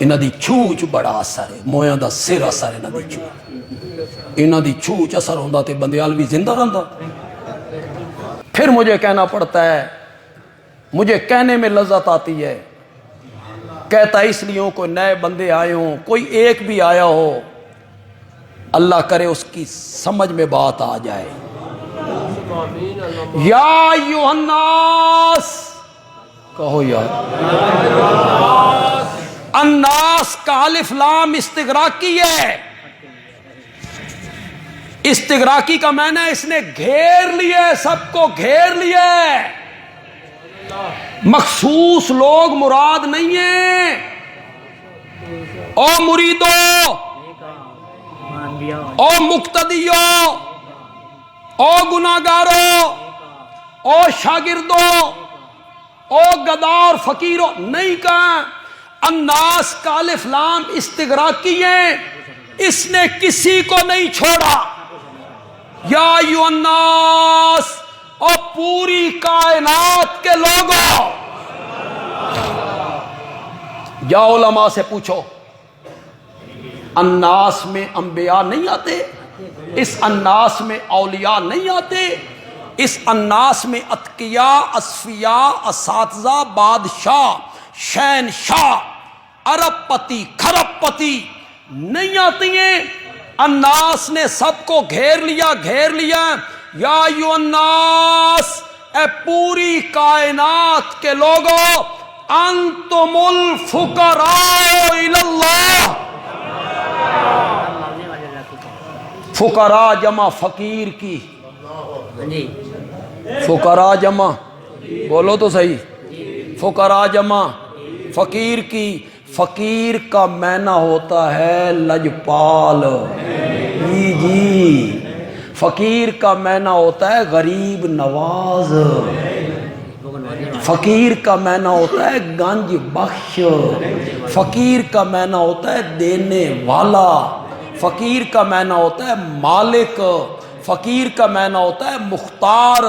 انہاں دی چھوچ بڑا اثر ہے، مویاں دا سر اثر ہے انہاں دی چھوچ، انہاں دی چھوچ اثر ہوندہ تے بندیال بھی زندہ رہندا۔ پھر مجھے کہنا پڑتا ہے، مجھے کہنے میں لذت آتی ہے، کہتا اس لیے کوئی نئے بندے آئے ہوں، کوئی ایک بھی آیا ہو، اللہ کرے اس کی سمجھ میں بات آ جائے۔ یا ایھا الناس کہو یار، الناس کا الف لام استغراقی ہے۔ استغراقی کا معنی ہے اس نے گھیر لیا ہے، سب کو گھیر لیا ہے، مخصوص لوگ مراد نہیں ہیں۔ او مریدو، او مقتدیو، او گناہگارو، او شاگردو، او گدا اور فقیرو نہیں کہا، الناس کا الف لام استغراقی ہے، اس نے کسی کو نہیں چھوڑا۔ یا ایھا الناس، اور پوری کائنات کے لوگوں، یا علماء سے پوچھو، الناس میں انبیاء نہیں آتے؟ اس الناس میں اولیاء نہیں آتے؟ اس الناس میں اتقیاء، اصفیاء، اساتذہ، بادشاہ، شہنشاہ، ارب پتی، کھرب پتی نہیں آتی ہیں؟ الناس نے سب کو گھیر لیا، گھیر لیا۔ یا ایھا الناس، اے پوری کائنات کے لوگوں، انتم الفقراء الی اللہ۔ فقراء جمع فقیر کی، فقراء جمع بولو تو صحیح، فقراء جمع فقیر کی۔ فقیر کا معنی ہوتا ہے لجپال، جی فقیر کا معنی ہوتا ہے غریب نواز، فقیر کا معنی ہوتا ہے گنج بخش، فقیر کا معنی ہوتا ہے دینے والا، فقیر کا معنی ہوتا ہے مالک، فقیر کا معنی ہوتا ہے مختار،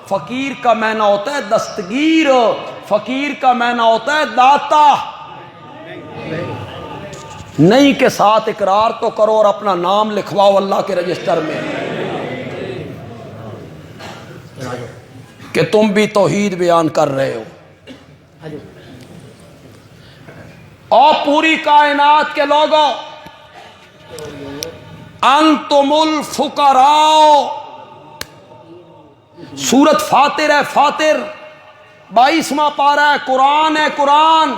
فقیر کا معنی ہوتا ہے دستگیر، فقیر کا معنی ہوتا ہے داتا۔ نہیں کے ساتھ اقرار تو کرو اور اپنا نام لکھواؤ اللہ کے رجسٹر میں کہ تم بھی توحید بیان کر رہے ہو۔ اور پوری کائنات کے لوگوں، انتم الفقراء، سورت فاطر ہے، فاطر 22واں پارہ ہے، قرآن ہے، قرآن۔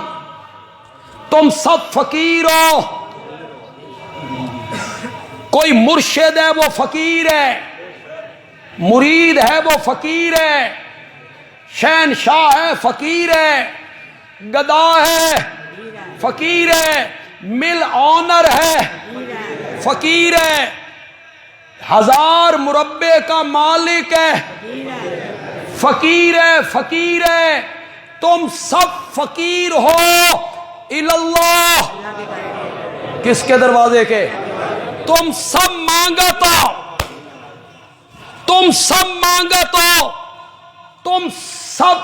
تم سب فقیر ہو، کوئی مرشد ہے وہ فقیر ہے، مرید ہے وہ فقیر ہے، شہنشاہ ہے فقیر ہے، گدا ہے فقیر ہے، مل آنر ہے فقیر ہے، 1000 مربع کا مالک ہے فقیر ہے، فقیر ہے۔ تم سب فقیر ہو اللہ، کس کے دروازے کے؟ تم سب مانگت ہو، تم سب مانگت ہو، تم سب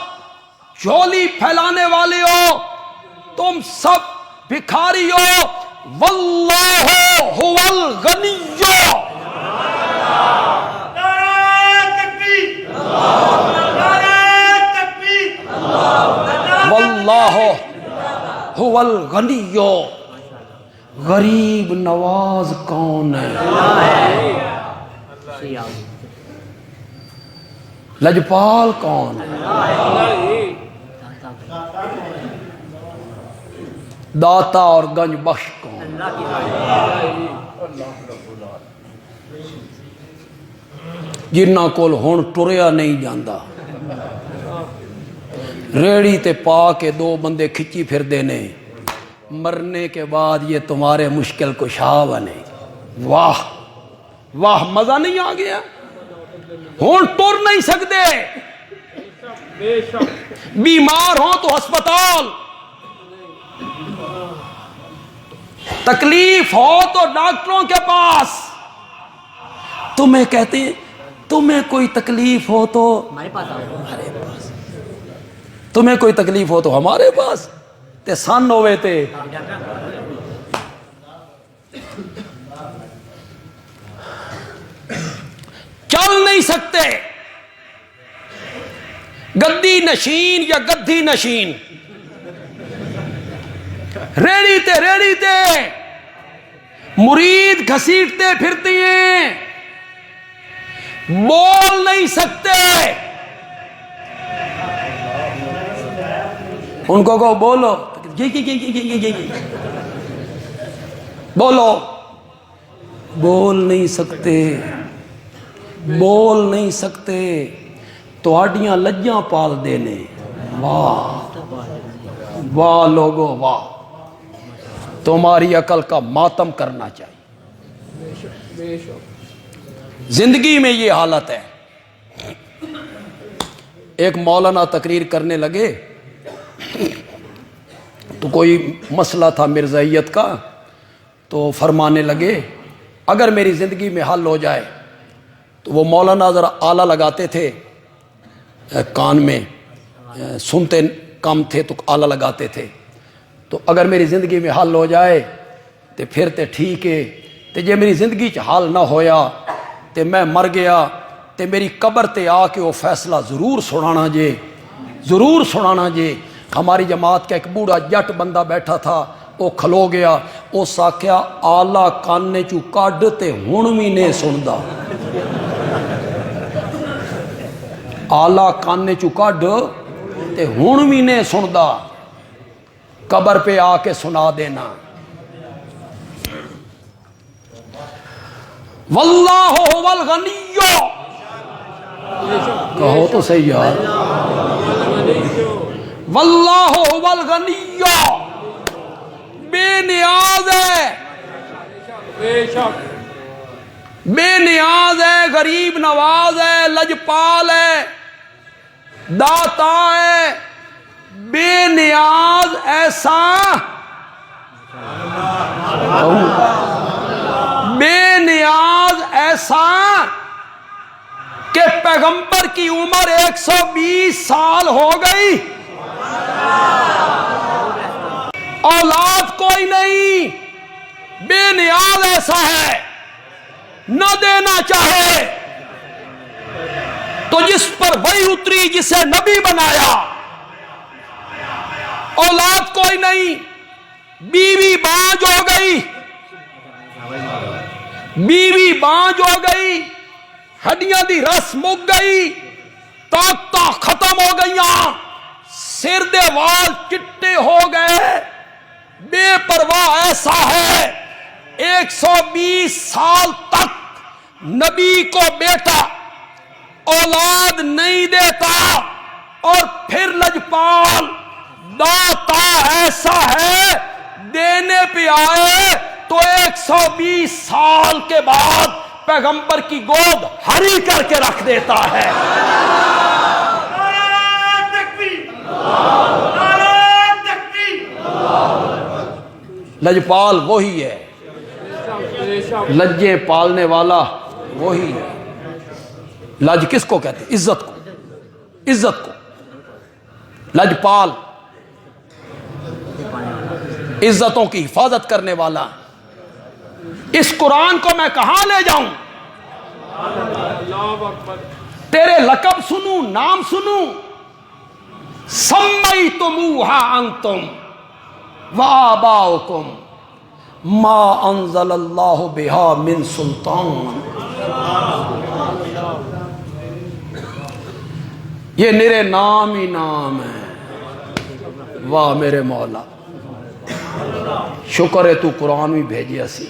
جھولی پھیلانے والے ہو، تم سب بھکاری ہو۔ واللہ هو الغنی، واللہ هو الغنی، غریب نواز کون ہے؟ لجپال کون ہے؟ داتا اور گنج بخش کون؟ جنہاں کول ہن ٹریا نہیں جاندا، ریڑی تے پا کے 2 بندے کھچی پھر دینے، مرنے کے بعد یہ تمہارے مشکل کشا بنے۔ واہ واہ، مزہ نہیں آ گیا؟ ہون ٹر نہیں سکتے، بیمار ہوں تو ہسپتال، تکلیف ہو تو ڈاکٹروں کے پاس۔ تمہیں کہتے ہیں تمہیں کوئی تکلیف ہو تو ہمارے پاس، تمہیں کوئی تکلیف ہو تو ہمارے پاس۔ تے سن ہوئے تے چل نہیں سکتے. گدی نشین یا گدھی نشین ریڑی تے مرید گھسیٹتے پھرتی ہیں، بول نہیں سکتے. ان کو کہو بولو، بولو، بول نہیں سکتے، بول نہیں سکتے. تو آڈیاں لجاں پال دینے. واہ واہ لوگو واہ، تمہاری عقل کا ماتم کرنا چاہیے. زندگی میں یہ حالت ہے. ایک مولانا تقریر کرنے لگے تو کوئی مسئلہ تھا مرزائیت کا، تو فرمانے لگے اگر میری زندگی میں حل ہو جائے تو وہ مولانا ذرا آلہ لگاتے تھے کان میں، سنتے کم تھے تو آلہ لگاتے تھے. تو اگر میری زندگی میں حل ہو جائے تو پھر تے ٹھیک ہے، تے جے میری زندگی چ حل نہ ہویا تے میں مر گیا تے میری قبر تے آ کے وہ فیصلہ ضرور سنانا جے، ضرور سنانا جے. ہماری جماعت کا ایک بوڑھا جٹ بندہ بیٹھا تھا، وہ کھلو گیا، اس آکھیا آلہ کانے چو کڈ تے ہن وی نہیں سندا. آلہ کانے چو کڈ تے ہن وی نہیں سندا، قبر پہ آ کے سنا دینا. واللہ هو الغنی، کہو تو صحیح یار، واللہ هو الغنی، بے نیاز ہے، بے نیاز ہے، غریب نواز ہے، لجپال ہے، داتا ہے، بے نیاز ایسا، بے نیاز ایسا کہ پیغمبر کی عمر 120 سال ہو گئی، اولاد کوئی نہیں، بے نیاز ایسا ہے، نہ دینا چاہے تو جس پر وحی اتری جسے نبی بنایا، اولاد کوئی نہیں، بیوی بانج ہو گئی، بیوی بانج ہو گئی، ہڈیاں دی رس مک گئی، طاقتاں ختم ہو گئیاں، سر دے وال چٹے ہو گئے، بے پرواہ ایسا ہے 120 سال تک نبی کو بیٹا اولاد نہیں دیتا، اور پھر لجپال داتا ایسا ہے دینے پہ آئے تو 120 سال کے بعد پیغمبر کی گود ہری کر کے رکھ دیتا ہے. لجپال وہی ہے، لجیں پالنے والا وہی ہے. لج کس کو کہتے ہیں؟ عزت کو، عزت کو. لجپال عزتوں کی حفاظت کرنے والا. اس قرآن کو میں کہاں لے جاؤں؟ تیرے لقب سنوں، نام سنوں، سمیتموہا انتم وآباؤکم ما انزل اللہ بہا من سلطان. یہ میرے نام ہی نام ہے. واہ میرے مولا، شکر ہے تو قرآن بھی بھیجیا سی.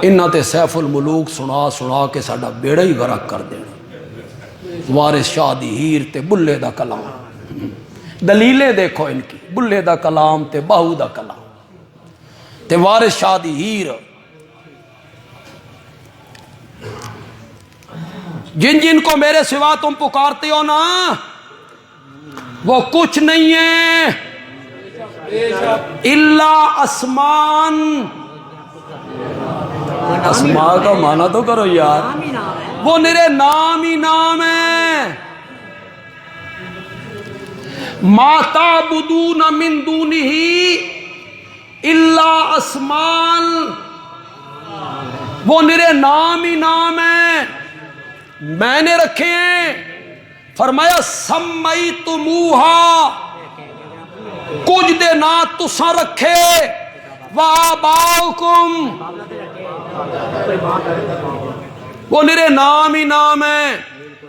انہاں تے سیف الملوک سنا سنا کے ساڈا بیڑا ہی غرق کر دینا. وارث شاہ دی ہیر تے بلے دا کلام، دلیلیں دیکھو ان کی، بلے دا کلام تے باہو دا کلام تے وارث شاہ دی ہیر. جن جن کو میرے سوا تم پکارتے ہو نا، وہ کچھ نہیں ہے الا اسمان. اسماء کا معنی تو کرو یار، وہ میرے نام ہی نام ہے. ما تعبدون من دونہ الا اسمان، وہ نرے نام ہی نام ہیں، میں نے رکھے ہیں۔ فرمایا سمیتموہا، کچھ دے نا تساں رکھے، وآباؤکم، وہ نرے نام ہی نام ہیں۔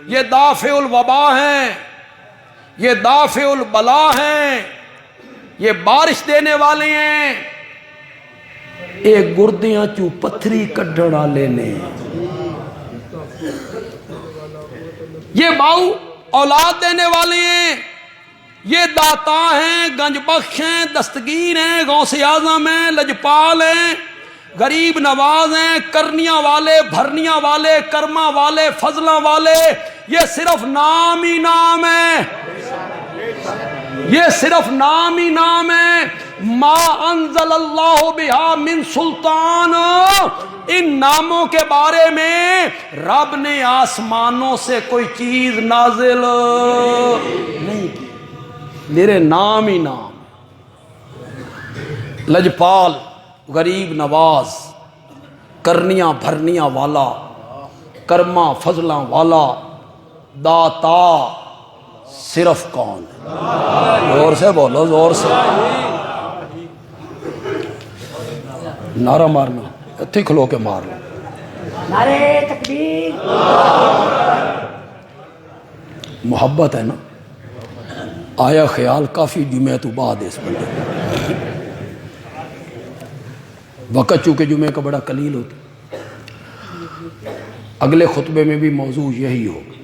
یہ دافع الوبا ہیں، یہ دافع البلا ہیں، یہ بارش دینے والے ہیں، ایک گردیاں چوں پتھری کڈھن والے نے، یہ باؤ اولاد دینے والے ہیں، یہ داتا ہیں، گنج بخش ہیں، دستگیر ہیں، غوث اعظم ہیں، لجپال ہیں، غریب نواز ہیں، کرنیاں والے، بھرنیاں والے، کرما والے، فضلہ والے۔ یہ صرف نام ہی نام ہے، یہ صرف نام ہی نام ہے۔ ما انزل اللہ بہا من سلطان، ان ناموں کے بارے میں رب نے آسمانوں سے کوئی چیز نازل نہیں کی، میرے نام ہی نام۔ لجپال، غریب نواز، کرنیاں بھرنیاں والا، کرما فضلاں والا، داتا صرف کون ہے؟ زور سے بولو، زور سے نعرہ مارنا، اتھی کھلو کے مار لو۔ نعرہ تکبیر، محبت ہے نا، آیا خیال کافی جمعہ تو بعد اس بندے وقت، چونکہ جمعہ کا بڑا قلیل ہوتا، اگلے خطبے میں بھی موضوع یہی ہوگا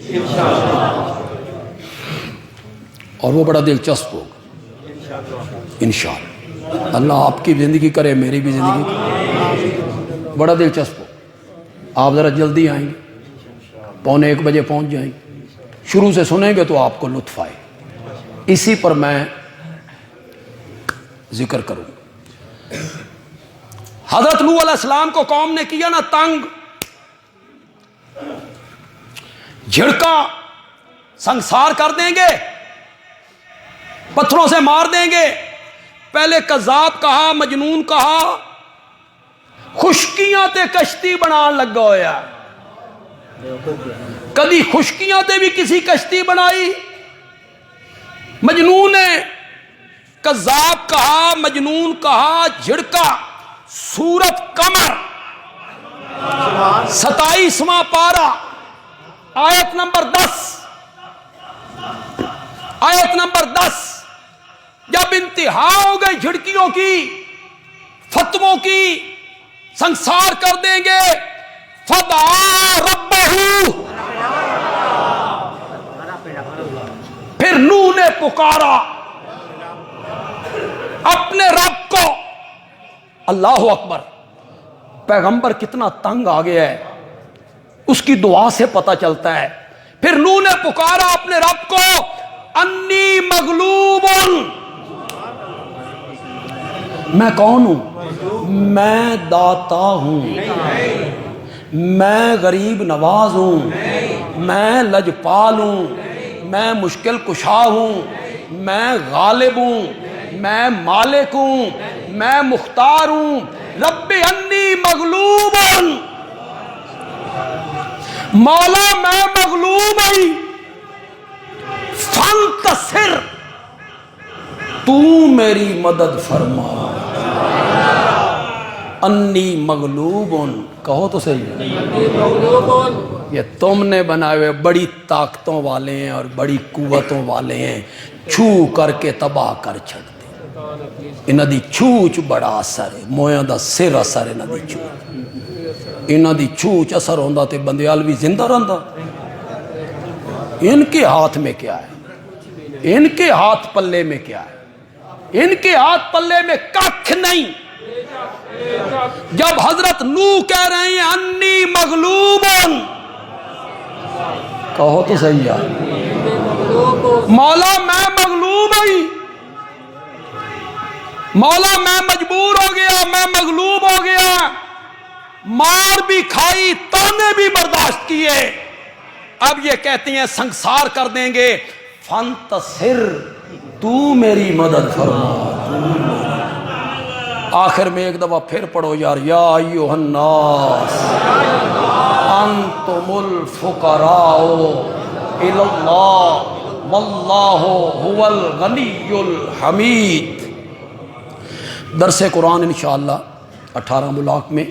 اور وہ بڑا دلچسپ ہوگا انشاءاللہ۔ اللہ آپ کی زندگی کرے، میری بھی زندگی کرے، بڑا دلچسپ ہو۔ آپ ذرا جلدی آئیں گے، 1:45 بجے پہنچ جائیں گے، شروع سے سنیں گے تو آپ کو لطف آئے۔ اسی پر میں ذکر کروں۔ حضرت نوح علیہ السلام کو قوم نے کیا نا تنگ، جھڑکا، سنسار کر دیں گے، پتھروں سے مار دیں گے، پہلے کذاب کہا، مجنون کہا، خشکیاں تے کشتی بنان لگا ہویا۔ کدی خشکیاں تے بھی کسی کشتی بنائی؟ مجنون نے کذاب کہا، مجنون کہا، جھڑکا۔ سورت قمر 27واں پارہ، آیت نمبر 10، آیت نمبر 10، جب انتہا ہو گئی جھڑکیوں کی، فتووں کی، سنسار کر دیں گے، فدعا ربہ، پھر نوح نے پکارا اپنے رب کو۔ اللہ اکبر، پیغمبر کتنا تنگ آ گیا ہے اس کی دعا سے پتہ چلتا ہے۔ پھر نوح نے پکارا اپنے رب کو، انی مغلوب، میں کون ہوں؟ میں داتا ہوں، میں غریب نواز ہوں، میں لجپال ہوں، میں مشکل کشا ہوں، میں غالب ہوں، میں مالک ہوں، میں مختار ہوں۔ رب انی مغلوب، مولا میں مغلوب ہوں، فانتصر، تو میری مدد فرما۔ انی مغلوب، کہو تو صحیح، یہ تم نے بنائے ہوئے بڑی طاقتوں والے ہیں اور بڑی قوتوں والے ہیں، چھو کر کے تباہ کر چھڑ دے۔ انہاں دی چھوچ بڑا اثر ہے، مویاں دا سر اثر ہے انہاں دی چھوچ۔ انہاں دی چھوچ اثر ہوندا تے بندیال بھی زندہ رہندا۔ ان کے ہاتھ میں کیا ہے؟ ان کے ہاتھ پلے میں کیا ہے؟ ان کے ہاتھ پلے میں ککھ نہیں۔ جب حضرت نوح کہہ رہے ہیں انی مغلوب، کہو تو صحیح یار، مولا میں مغلوب ہوں، مولا میں مجبور ہو گیا، میں مغلوب ہو گیا، مار بھی کھائی، تانے بھی برداشت کیے، اب یہ کہتے ہیں سنسار کر دیں گے، فانتصر، تو میری مدد فرما. آخر میں ایک دفعہ پھر پڑھو یار. یا ایوہ الناس انتم الفقراء الی اللہ واللہ هو الغنی الحمید. درس قرآن انشاءاللہ 18 ملاق میں